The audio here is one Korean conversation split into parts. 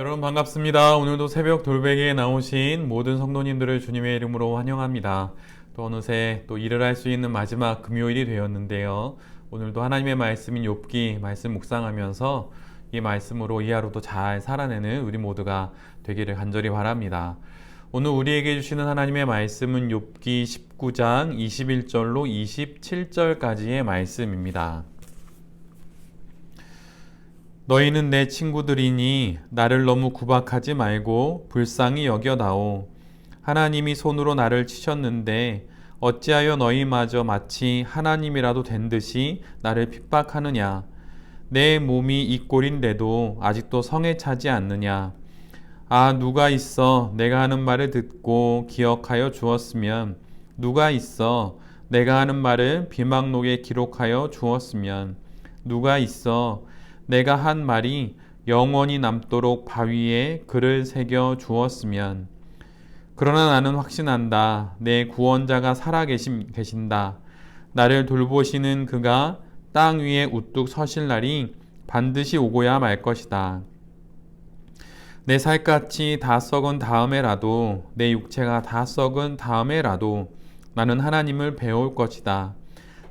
여러분 반갑습니다. 오늘도 새벽 돌베개에 나오신 모든 성도님들을 주님의 이름으로 환영합니다. 또 어느새 또 일을 할 수 있는 마지막 금요일이 되었는데요. 오늘도 하나님의 말씀인 욥기 말씀 묵상하면서 이 말씀으로 이 하루도 잘 살아내는 우리 모두가 되기를 간절히 바랍니다. 오늘 우리에게 주시는 하나님의 말씀은 욥기 19장 21절로 27절까지의 말씀입니다. 너희는 내 친구들이니 나를 너무 구박하지 말고 불쌍히 여겨다오. 하나님이 손으로 나를 치셨는데 어찌하여 너희마저 마치 하나님이라도 된 듯이 나를 핍박하느냐. 내 몸이 이 꼴인데도 아직도 성에 차지 않느냐. 아, 누가 있어 내가 하는 말을 듣고 기억하여 주었으면, 누가 있어 내가 하는 말을 비망록에 기록하여 주었으면, 누가 있어 내가 한 말이 영원히 남도록 바위에 글을 새겨 주었으면. 그러나 나는 확신한다. 내 구원자가 살아계신다. 나를 돌보시는 그가 땅 위에 우뚝 서실 날이 반드시 오고야 말 것이다. 내 살갗이 다 썩은 다음에라도, 내 육체가 다 썩은 다음에라도 나는 하나님을 배울 것이다.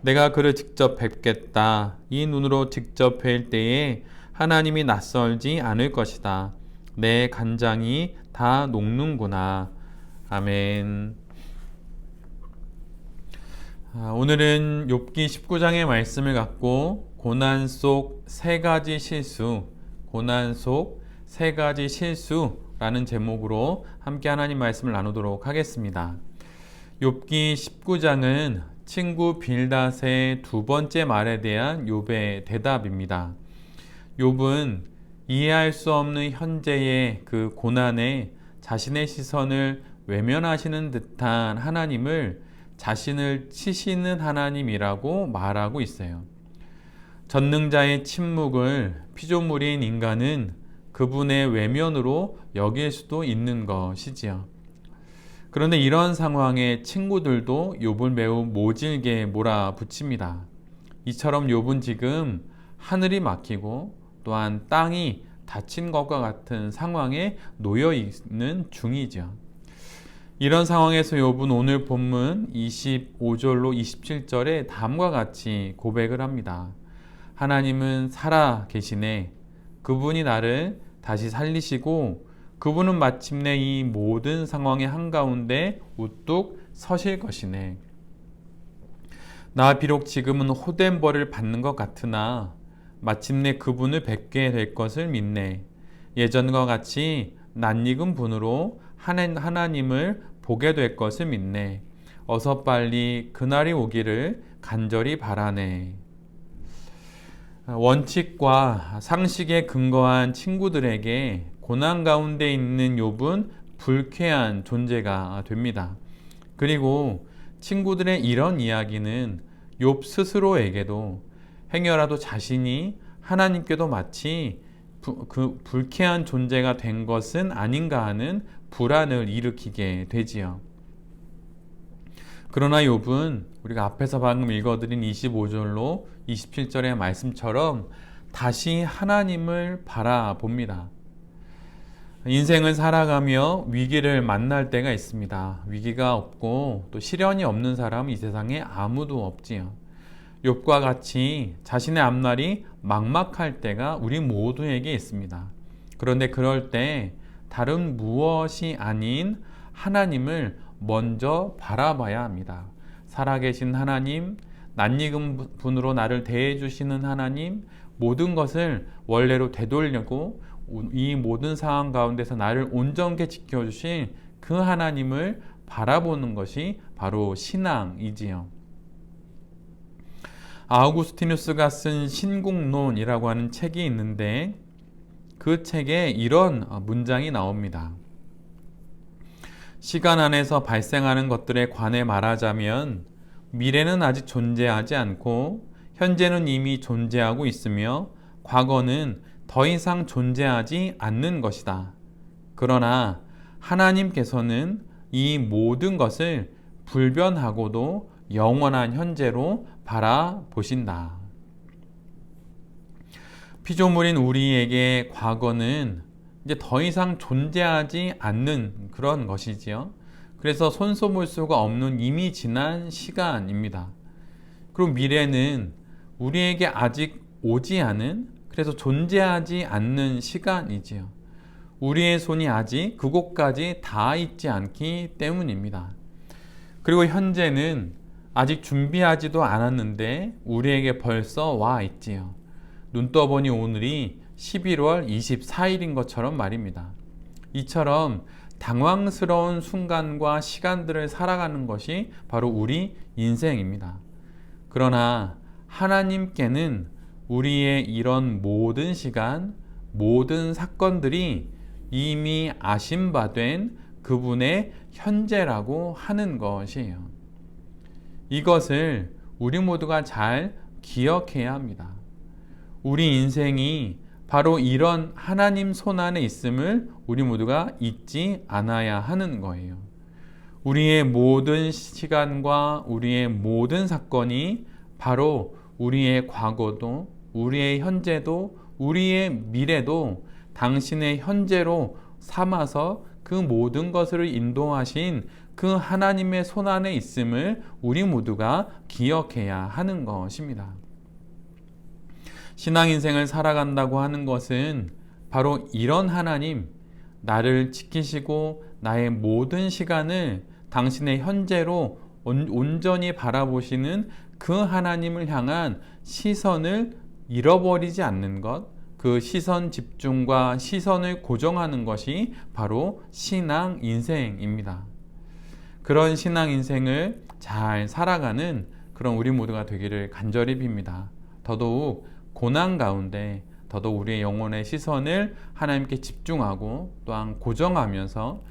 내가 그를 직접 뵙겠다. 이 눈으로 직접 뵐 때에 하나님이 낯설지 않을 것이다. 내 간장이 다 녹는구나. 아멘. 오늘은 욥기 19장의 말씀을 갖고 고난 속 세 가지 실수, 고난 속 세 가지 실수라는 제목으로 함께 하나님 말씀을 나누도록 하겠습니다. 욥기 19장은 친구 빌닷의 두 번째 말에 대한 욥의 대답입니다. 욥은 이해할 수 없는 현재의 그 고난에 자신의 시선을 외면하시는 듯한 하나님을 자신을 치시는 하나님이라고 말하고 있어요. 전능자의 침묵을 피조물인 인간은 그분의 외면으로 여길 수도 있는 것이지요. 그런데 이런 상황에 친구들도 욥을 매우 모질게 몰아붙입니다. 이처럼 욥은 지금 하늘이 막히고 또한 땅이 닫힌 것과 같은 상황에 놓여 있는 중이죠. 이런 상황에서 욥은 오늘 본문 25절로 27절에 다음과 같이 고백을 합니다. 하나님은 살아 계시네. 그분이 나를 다시 살리시고 그분은 마침내 이 모든 상황의 한가운데 우뚝 서실 것이네. 나 비록 지금은 헛된 벌을 받는 것 같으나 마침내 그분을 뵙게 될 것을 믿네. 예전과 같이 낯익은 분으로 하나님을 보게 될 것을 믿네. 어서 빨리 그날이 오기를 간절히 바라네. 원칙과 상식에 근거한 친구들에게 고난 가운데 있는 욥은 불쾌한 존재가 됩니다. 그리고 친구들의 이런 이야기는 욥 스스로에게도 행여라도 자신이 하나님께도 마치 그 불쾌한 존재가 된 것은 아닌가 하는 불안을 일으키게 되지요. 그러나 욥은 우리가 앞에서 방금 읽어드린 25절로 27절의 말씀처럼 다시 하나님을 바라봅니다. 인생을 살아가며 위기를 만날 때가 있습니다. 위기가 없고 또 시련이 없는 사람은 이 세상에 아무도 없지요. 욥과 같이 자신의 앞날이 막막할 때가 우리 모두에게 있습니다. 그런데 그럴 때 다른 무엇이 아닌 하나님을 먼저 바라봐야 합니다. 살아계신 하나님, 낯익은 분으로 나를 대해주시는 하나님, 모든 것을 원래로 되돌리고 이 모든 상황 가운데서 나를 온전케 지켜주신 그 하나님을 바라보는 것이 바로 신앙이지요. 아우구스티누스가 쓴 신국론이라고 하는 책이 있는데 그 책에 이런 문장이 나옵니다. 시간 안에서 발생하는 것들에 관해 말하자면 미래는 아직 존재하지 않고 현재는 이미 존재하고 있으며 과거는 더 이상 존재하지 않는 것이다. 그러나 하나님께서는 이 모든 것을 불변하고도 영원한 현재로 바라보신다. 피조물인 우리에게 과거는 이제 더 이상 존재하지 않는 그런 것이지요. 그래서 손꼽을 수가 없는 이미 지난 시간입니다. 그리고 미래는 우리에게 아직 오지 않은, 그래서 존재하지 않는 시간이지요. 우리의 손이 아직 그곳까지 닿아 있지 않기 때문입니다. 그리고 현재는 아직 준비하지도 않았는데 우리에게 벌써 와 있지요. 눈 떠보니 오늘이 11월 24일인 것처럼 말입니다. 이처럼 당황스러운 순간과 시간들을 살아가는 것이 바로 우리 인생입니다. 그러나 하나님께는 우리의 이런 모든 시간, 모든 사건들이 이미 아신 바 된 그분의 현재라고 하는 것이에요. 이것을 우리 모두가 잘 기억해야 합니다. 우리 인생이 바로 이런 하나님 손안에 있음을 우리 모두가 잊지 않아야 하는 거예요. 우리의 모든 시간과 우리의 모든 사건이 바로 우리의 과거도, 우리의 현재도, 우리의 미래도 당신의 현재로 삼아서 그 모든 것을 인도하신 그 하나님의 손안에 있음을 우리 모두가 기억해야 하는 것입니다. 신앙 인생을 살아간다고 하는 것은 바로 이런 하나님, 나를 지키시고 나의 모든 시간을 당신의 현재로 온전히 바라보시는 그 하나님을 향한 시선을 잃어버리지 않는 것, 그 시선 집중과 시선을 고정하는 것이 바로 신앙 인생입니다. 그런 신앙 인생을 잘 살아가는 그런 우리 모두가 되기를 간절히 빕니다. 더더욱 고난 가운데 더더욱 우리의 영혼의 시선을 하나님께 집중하고 또한 고정하면서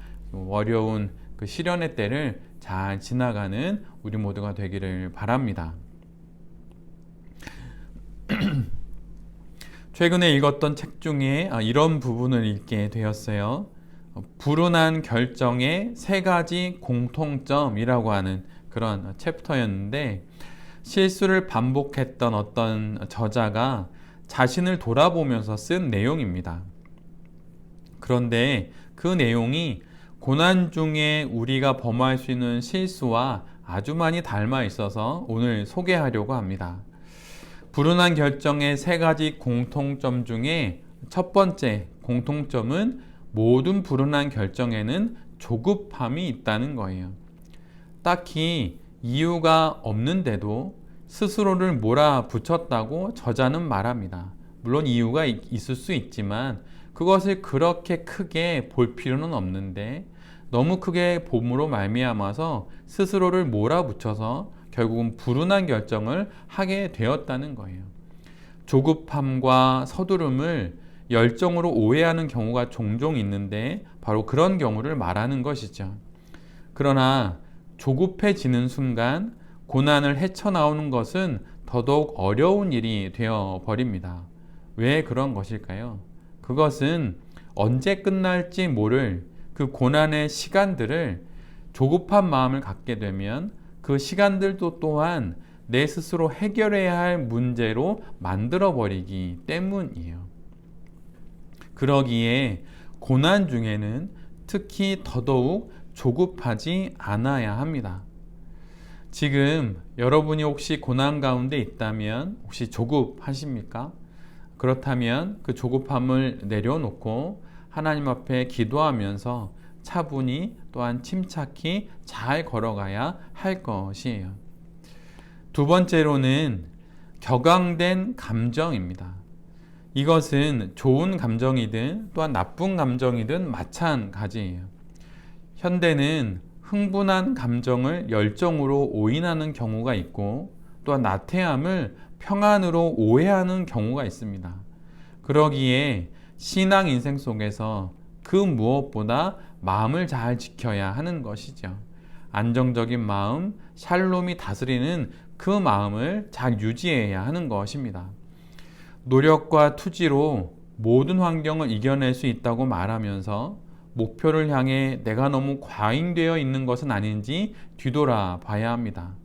어려운 그 시련의 때를 잘 지나가는 우리 모두가 되기를 바랍니다. 최근에 읽었던 책 중에 이런 부분을 읽게 되었어요. 불운한 결정의 3가지 공통점이라고 하는 그런 챕터였는데, 실수를 반복했던 어떤 저자가 자신을 돌아보면서 쓴 내용입니다. 그런데 그 내용이 고난 중에 우리가 범할 수 있는 실수와 아주 많이 닮아 있어서 오늘 소개하려고 합니다. 불운한 결정의 3가지 공통점 중에 첫 번째 공통점은 모든 불운한 결정에는 조급함이 있다는 거예요. 딱히 이유가 없는데도 스스로를 몰아붙였다고 저자는 말합니다. 물론 이유가 있을 수 있지만 그것을 그렇게 크게 볼 필요는 없는데 너무 크게 봄으로 말미암아서 스스로를 몰아붙여서 결국은 불운한 결정을 하게 되었다는 거예요. 조급함과 서두름을 열정으로 오해하는 경우가 종종 있는데 바로 그런 경우를 말하는 것이죠. 그러나 조급해지는 순간 고난을 헤쳐나오는 것은 더더욱 어려운 일이 되어 버립니다. 왜 그런 것일까요? 그것은 언제 끝날지 모를 그 고난의 시간들을 조급한 마음을 갖게 되면 그 시간들도 또한 내 스스로 해결해야 할 문제로 만들어버리기 때문이에요. 그러기에 고난 중에는 특히 더더욱 조급하지 않아야 합니다. 지금 여러분이 혹시 고난 가운데 있다면 혹시 조급하십니까? 그렇다면 그 조급함을 내려놓고 하나님 앞에 기도하면서 차분히 또한 침착히 잘 걸어가야 할 것이에요. 두 번째로는 격앙된 감정입니다. 이것은 좋은 감정이든 또한 나쁜 감정이든 마찬가지예요. 현대는 흥분한 감정을 열정으로 오인하는 경우가 있고 또한 나태함을 평안으로 오해하는 경우가 있습니다. 그러기에 신앙 인생 속에서 그 무엇보다 마음을 잘 지켜야 하는 것이죠. 안정적인 마음, 샬롬이 다스리는 그 마음을 잘 유지해야 하는 것입니다. 노력과 투지로 모든 환경을 이겨낼 수 있다고 말하면서 목표를 향해 내가 너무 과잉되어 있는 것은 아닌지 뒤돌아 봐야 합니다.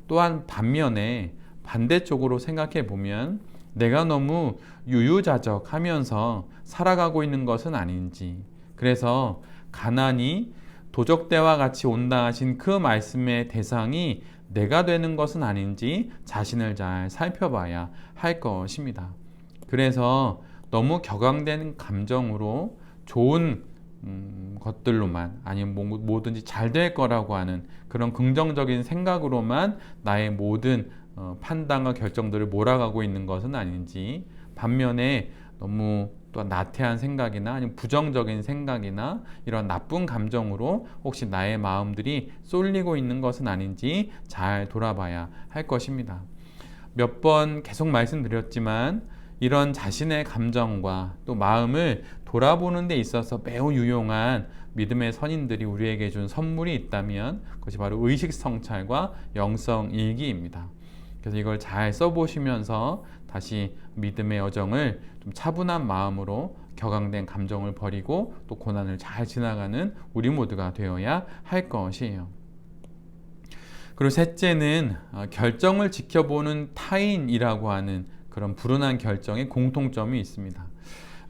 또한 반면에 반대쪽으로 생각해 보면 내가 너무 유유자적하면서 살아가고 있는 것은 아닌지, 그래서 가난이 도적 때와 같이 온다 하신 그 말씀의 대상이 내가 되는 것은 아닌지 자신을 잘 살펴봐야 할 것입니다. 그래서 너무 격앙된 감정으로 좋은 것들로만, 아니면 뭐든지 잘 될 거라고 하는 그런 긍정적인 생각으로만 나의 모든 판단과 결정들을 몰아가고 있는 것은 아닌지, 반면에 너무 또 나태한 생각이나 아니면 부정적인 생각이나 이런 나쁜 감정으로 혹시 나의 마음들이 쏠리고 있는 것은 아닌지 잘 돌아봐야 할 것입니다. 몇 번 계속 말씀드렸지만 이런 자신의 감정과 또 마음을 돌아보는 데 있어서 매우 유용한 믿음의 선인들이 우리에게 준 선물이 있다면 그것이 바로 의식성찰과 영성일기입니다. 그래서 이걸 잘 써보시면서 다시 믿음의 여정을 좀 차분한 마음으로 격앙된 감정을 버리고 또 고난을 잘 지나가는 우리 모두가 되어야 할 것이에요. 그리고 셋째는 결정을 지켜보는 타인이라고 하는 그런 불운한 결정의 공통점이 있습니다.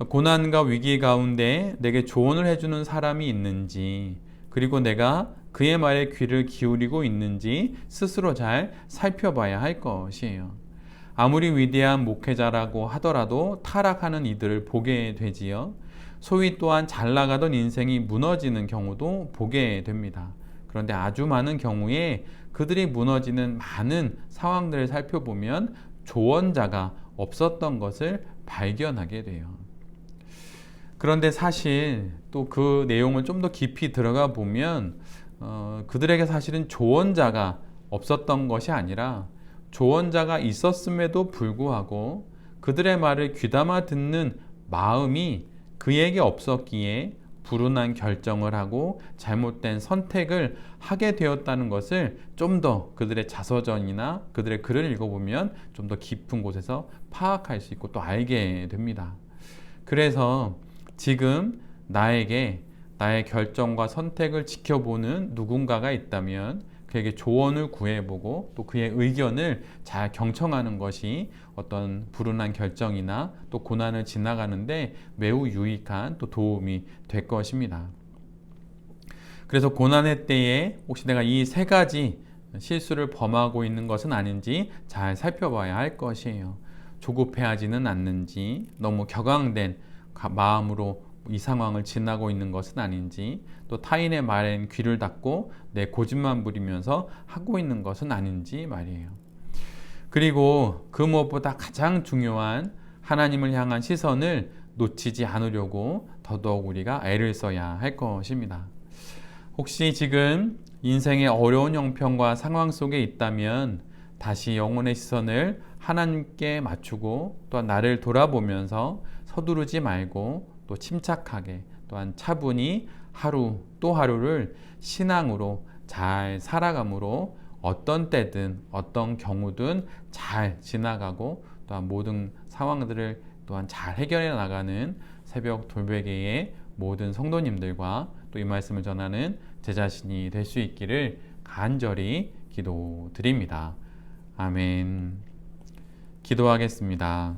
고난과 위기 가운데 내게 조언을 해주는 사람이 있는지, 그리고 내가 그의 말에 귀를 기울이고 있는지 스스로 잘 살펴봐야 할 것이에요. 아무리 위대한 목회자라고 하더라도 타락하는 이들을 보게 되지요. 소위 또한 잘 나가던 인생이 무너지는 경우도 보게 됩니다. 그런데 아주 많은 경우에 그들이 무너지는 많은 상황들을 살펴보면 조언자가 없었던 것을 발견하게 돼요. 그런데 사실 또 그 내용을 좀 더 깊이 들어가 보면 그들에게 사실은 조언자가 없었던 것이 아니라 조언자가 있었음에도 불구하고 그들의 말을 귀담아 듣는 마음이 그에게 없었기에 불운한 결정을 하고 잘못된 선택을 하게 되었다는 것을 좀 더 그들의 자서전이나 그들의 글을 읽어보면 좀 더 깊은 곳에서 파악할 수 있고 또 알게 됩니다. 그래서 지금 나에게 나의 결정과 선택을 지켜보는 누군가가 있다면 그에게 조언을 구해보고 또 그의 의견을 잘 경청하는 것이 어떤 불운한 결정이나 또 고난을 지나가는데 매우 유익한 또 도움이 될 것입니다. 그래서 고난의 때에 혹시 내가 이 세 가지 실수를 범하고 있는 것은 아닌지 잘 살펴봐야 할 것이에요. 조급해하지는 않는지, 너무 격앙된 마음으로 이 상황을 지나고 있는 것은 아닌지, 또 타인의 말엔 귀를 닫고 내 고집만 부리면서 하고 있는 것은 아닌지 말이에요. 그리고 그 무엇보다 가장 중요한 하나님을 향한 시선을 놓치지 않으려고 더더욱 우리가 애를 써야 할 것입니다. 혹시 지금 인생의 어려운 형편과 상황 속에 있다면 다시 영혼의 시선을 하나님께 맞추고 또한 나를 돌아보면서 서두르지 말고 또 침착하게 또한 차분히 하루 또 하루를 신앙으로 잘 살아감으로 어떤 때든 어떤 경우든 잘 지나가고 또한 모든 상황들을 또한 잘 해결해 나가는 새벽 돌베개의 모든 성도님들과 또 이 말씀을 전하는 제 자신이 될 수 있기를 간절히 기도드립니다. 아멘. 기도하겠습니다.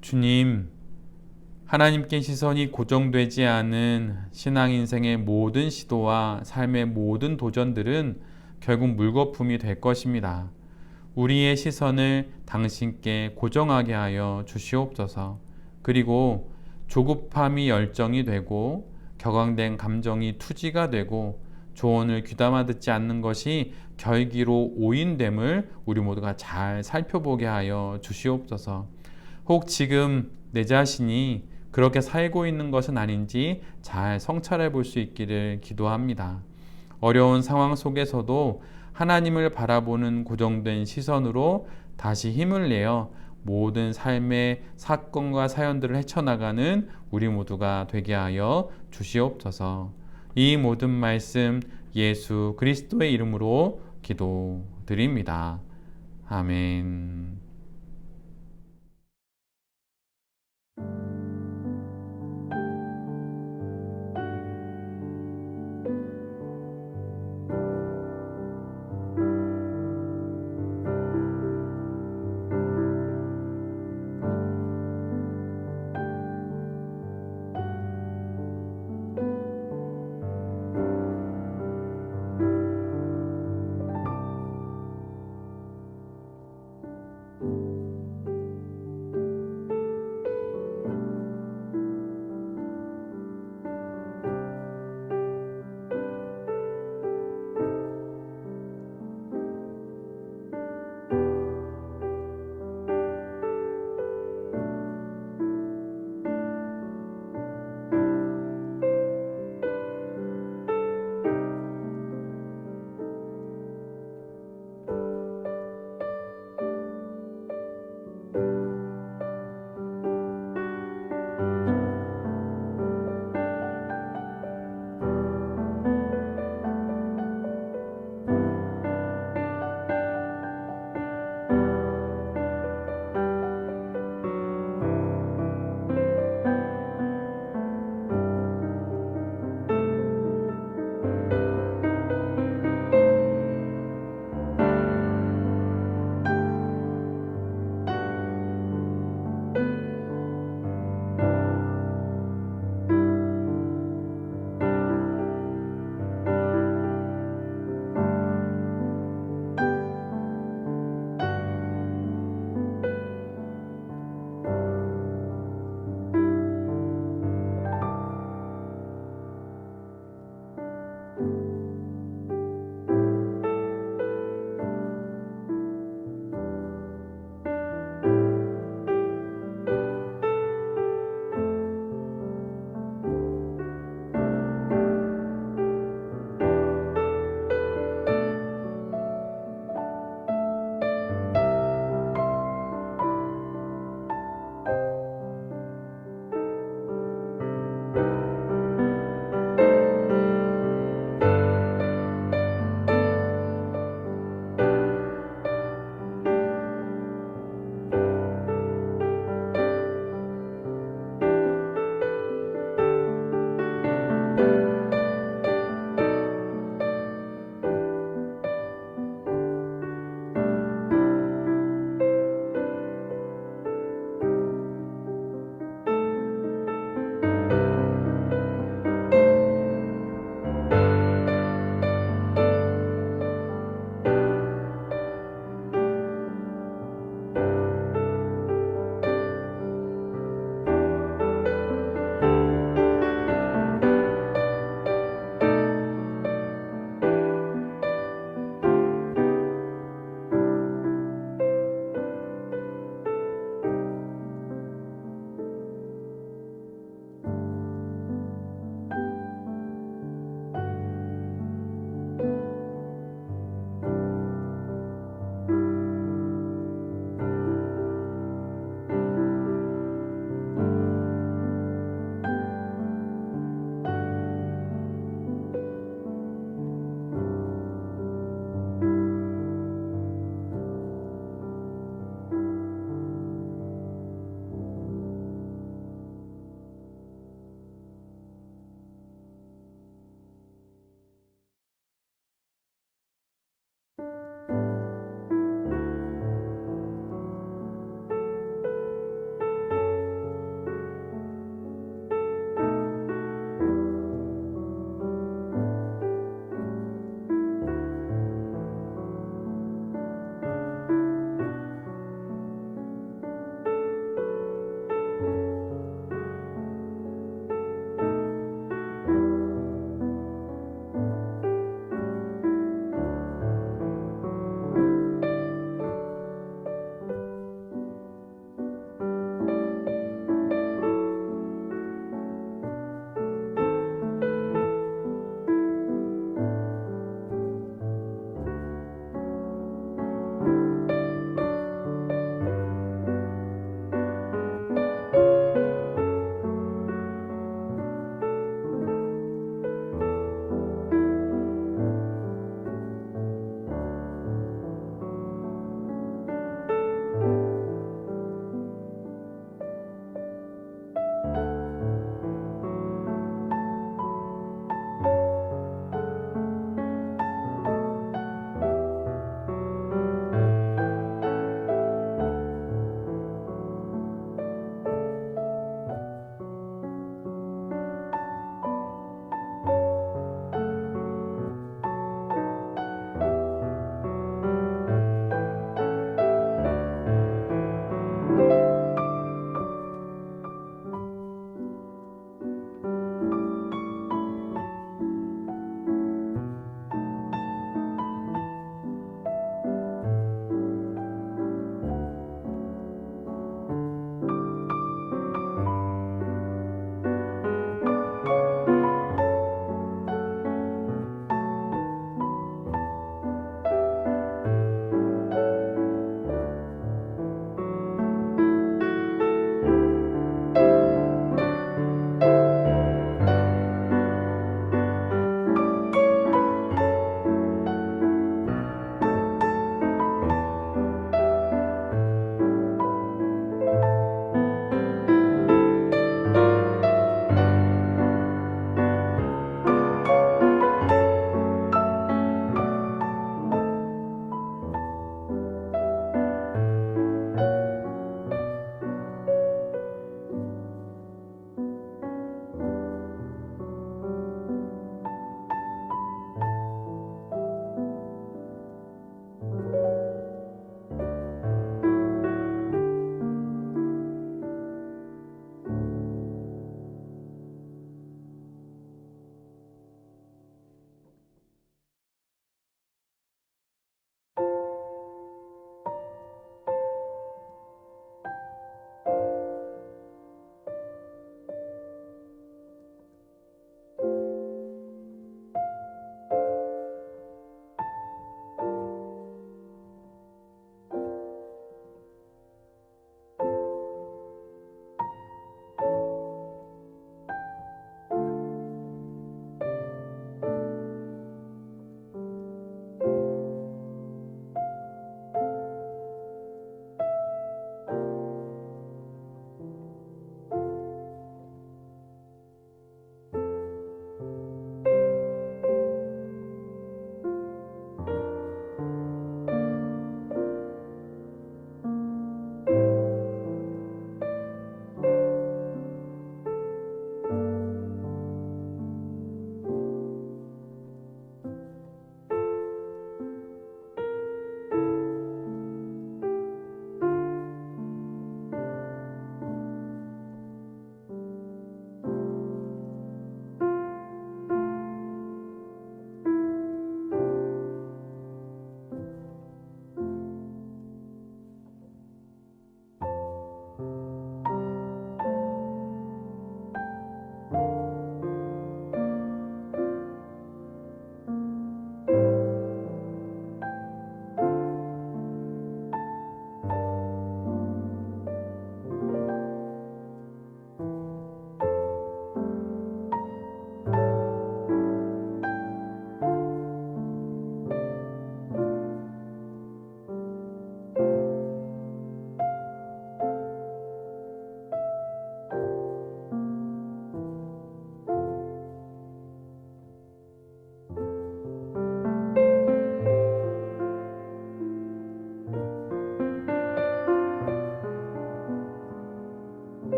주님, 하나님께 시선이 고정되지 않은 신앙 인생의 모든 시도와 삶의 모든 도전들은 결국 물거품이 될 것입니다. 우리의 시선을 당신께 고정하게 하여 주시옵소서. 그리고 조급함이 열정이 되고 격앙된 감정이 투지가 되고 조언을 귀담아 듣지 않는 것이 결기로 오인됨을 우리 모두가 잘 살펴보게 하여 주시옵소서. 혹 지금 내 자신이 그렇게 살고 있는 것은 아닌지 잘 성찰해 볼 수 있기를 기도합니다. 어려운 상황 속에서도 하나님을 바라보는 고정된 시선으로 다시 힘을 내어 모든 삶의 사건과 사연들을 헤쳐나가는 우리 모두가 되게 하여 주시옵소서. 이 모든 말씀 예수 그리스도의 이름으로 기도드립니다. 아멘.